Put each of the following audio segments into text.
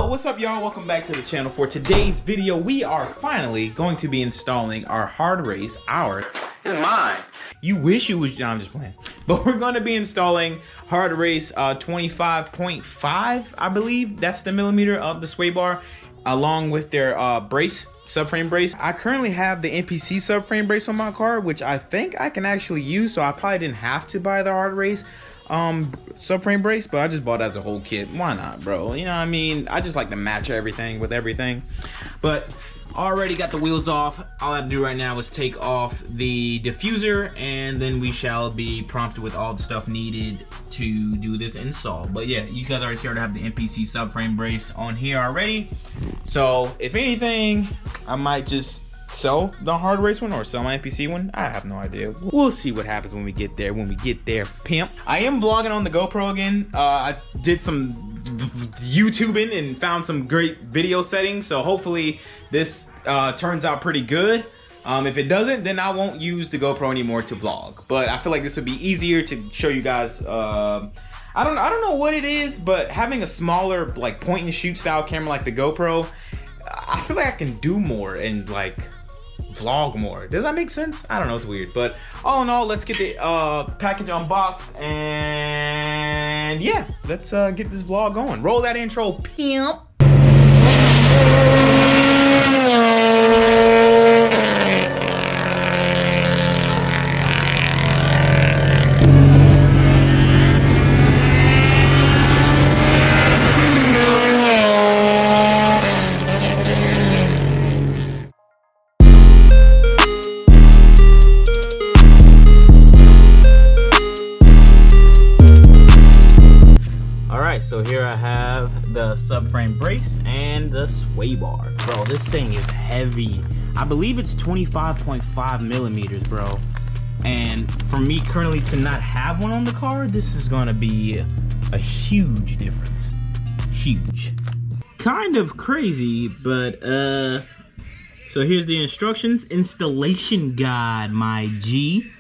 What's up, y'all? Welcome back to the channel. For today's video, we are finally going to be installing our Hardrace. This is mine. You wish you was. No, I'm just playing. But we're going to be installing Hardrace 25.5, I believe. That's the millimeter of the sway bar, along with their brace, subframe brace. I currently have the NPC subframe brace on my car, which I think I can actually use. So I probably didn't have to buy the Hardrace subframe brace, but I just bought it as a whole kit. Why not, bro? You know what I mean? I just like to match everything with everything. But already got the wheels off. All I have to do right now is take off the diffuser, and then we shall be prompted with all the stuff needed to do this install. But yeah, you guys already see I have the NPC subframe brace on here already. So if anything, I might just sell the Hardrace one or sell my NPC one. I have no idea. We'll see what happens when we get there. Pimp. I am vlogging on the GoPro again. I did some YouTubing and found some great video settings, so hopefully this turns out pretty good. If it doesn't, then I won't use the GoPro anymore to vlog, but I feel like this would be easier to show you guys. I don't know what it is, but having a smaller, like, point and shoot style camera like the GoPro, I feel like I can do more and like vlog more. Does that make sense? I don't know, it's weird. But all in all, let's get the package unboxed, and yeah, let's get this vlog going. Roll that intro, pimp. So here I have the subframe brace and the sway bar. Bro, this thing is heavy. I believe it's 25.5 millimeters, bro. And for me currently to not have one on the car, this is gonna be a huge difference. Huge. Kind of crazy, but so here's the instructions. Installation guide, my G.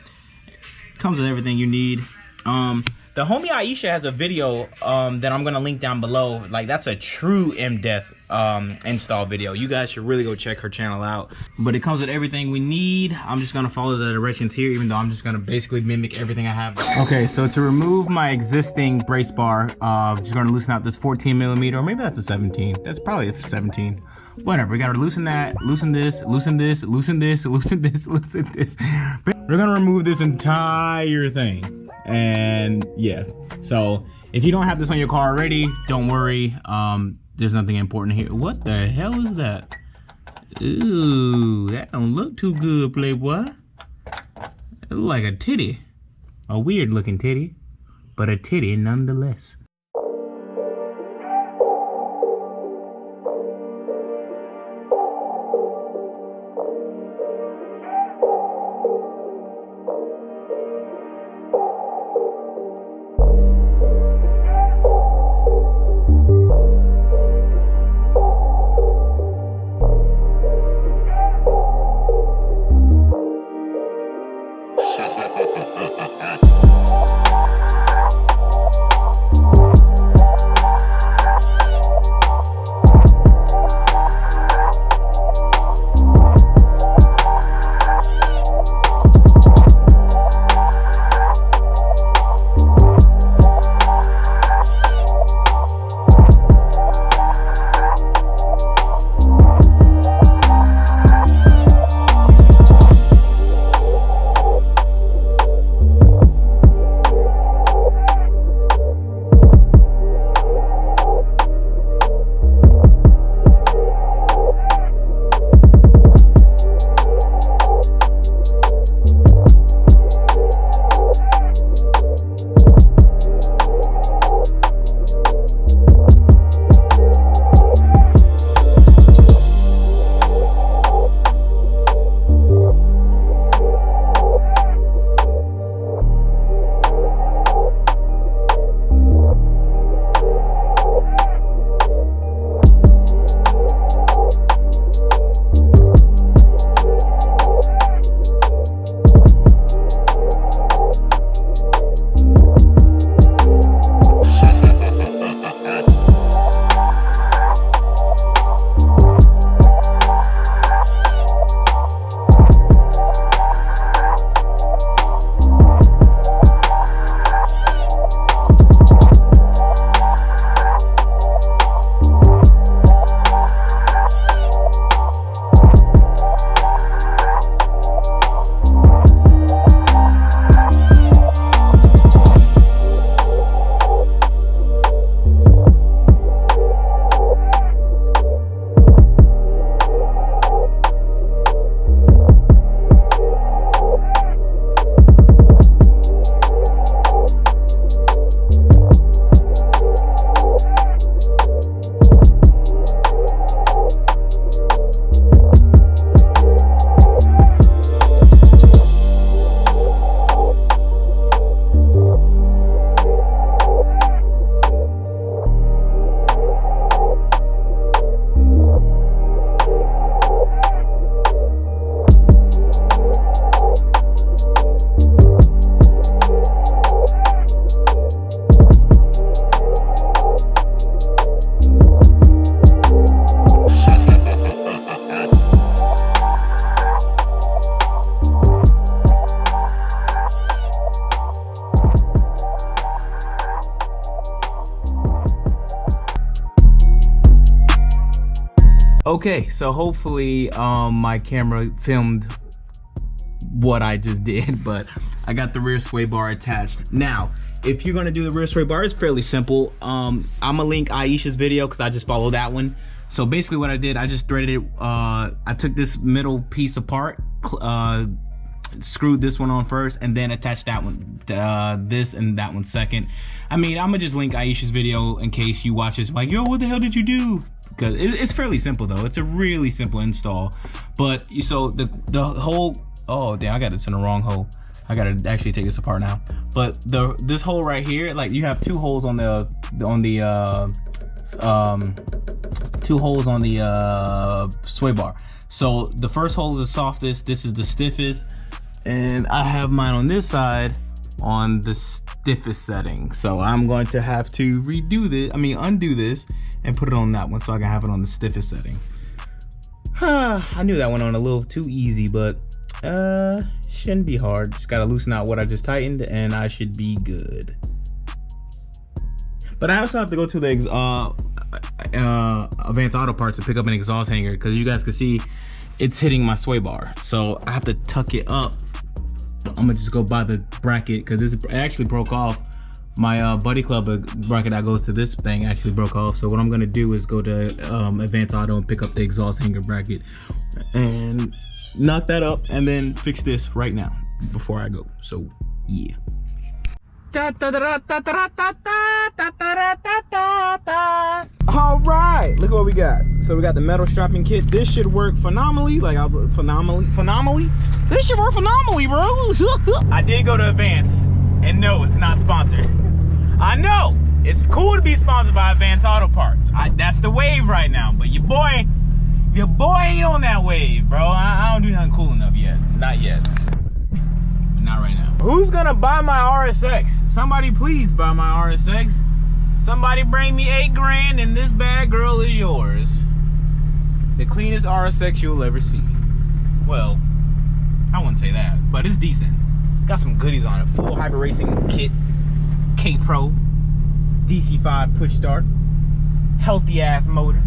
Comes with everything you need. The homie Aisha has a video that I'm gonna link down below. Like, that's a true in-depth install video. You guys should really go check her channel out. But it comes with everything we need. I'm just gonna follow the directions here, even though I'm just gonna basically mimic everything I have. Okay, so to remove my existing brace bar, just gonna loosen out this 14 millimeter, or maybe that's a 17. That's probably a 17. Whatever, we gotta loosen that, loosen this, loosen this, loosen this, loosen this, loosen this. We're gonna remove this entire thing. And yeah, so if you don't have this on your car already, don't worry. There's nothing important here. What the hell is that? Ooh, that don't look too good, playboy. It look like a titty. A weird looking titty, but a titty nonetheless. Okay, so hopefully my camera filmed what I just did, but I got the rear sway bar attached. Now, if you're gonna do the rear sway bar, it's fairly simple. I'm gonna link YEAHHH's video because I just followed that one. So basically what I did, I just threaded it, I took this middle piece apart, screwed this one on first, and then attached that one, this and that one second. I mean, I'm gonna just link YEAHHH's video in case you watch this like, yo, what the hell did you do? Because it's fairly simple though. It's a really simple install. But so the whole, oh damn, I got this in the wrong hole. I gotta actually take this apart now. But this hole right here, like you have two holes on the sway bar. So the first hole is the softest, this is the stiffest, and I have mine on this side on the stiffest setting. So I'm going to have to undo this and put it on that one so I can have it on the stiffest setting. I knew that went on a little too easy, but shouldn't be hard. Just gotta loosen out what I just tightened and I should be good. But I also have to go to the Advanced Auto Parts to pick up an exhaust hanger because you guys can see it's hitting my sway bar. So I have to tuck it up. I'm gonna just go buy the bracket because this actually broke off. My Buddy Club bracket that goes to this thing actually broke off. So what I'm gonna do is go to Advanced Auto and pick up the exhaust hanger bracket and knock that up and then fix this right now before I go. So yeah. All right, look what we got. So we got the metal strapping kit. This should work phenomenally. Phenomenally. This should work phenomenally, bro. I did go to Advance, and no, it's not sponsored. I know it's cool to be sponsored by Advanced Auto Parts. That's the wave right now. But your boy ain't on that wave, bro. I don't do nothing cool enough yet. Not yet. But not right now. Who's gonna buy my RSX? Somebody please buy my RSX. Somebody bring me 8 grand and this bad girl is yours. The cleanest RSX you'll ever see. Well, I wouldn't say that, but it's decent. Got some goodies on it. Full hybrid racing kit, K-Pro, DC5 push start, healthy ass motor,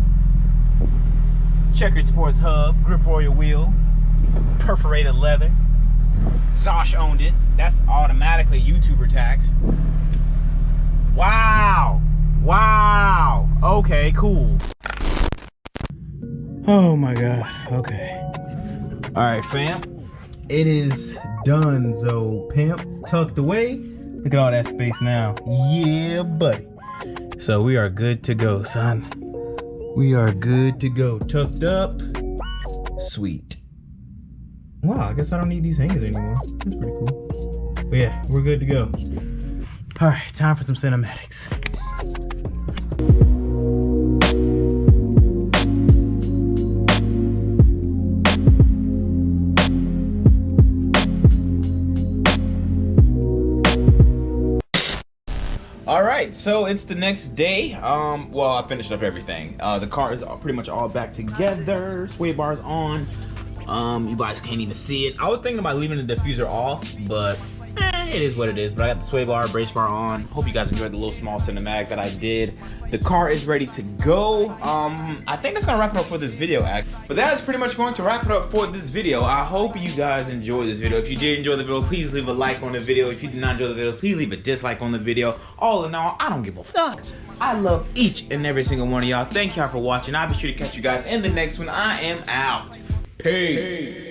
checkered sports hub, grip royal wheel, perforated leather. Zosh owned it. That's automatically YouTuber tax. Wow. Wow. Okay, cool. Oh my God. Okay. All right, fam. It is done. So pimp tucked away. Look at all that space now. Yeah, buddy. So we are good to go, son. We are good to go. Tucked up. Sweet. Wow, I guess I don't need these hangers anymore. That's pretty cool. But yeah, we're good to go. All right, time for some cinematics. All right, so it's the next day. Well, I finished up everything. The car is pretty much all back together. Sway bar's on. You guys can't even see it. I was thinking about leaving the diffuser off, but it is what it is. But I got the sway bar, brace bar on. Hope you guys enjoyed the little small cinematic that I did. The car is ready to go. I think that's gonna wrap it up for this video, but that is pretty much going to wrap it up for this video. I hope you guys enjoyed this video. If you did enjoy the video, please leave a like on the video. If you did not enjoy the video, please leave a dislike on the video. All in all, I don't give a fuck. I love each and every single one of y'all. Thank y'all for watching. I'll be sure to catch you guys in the next one. I am out. Peace.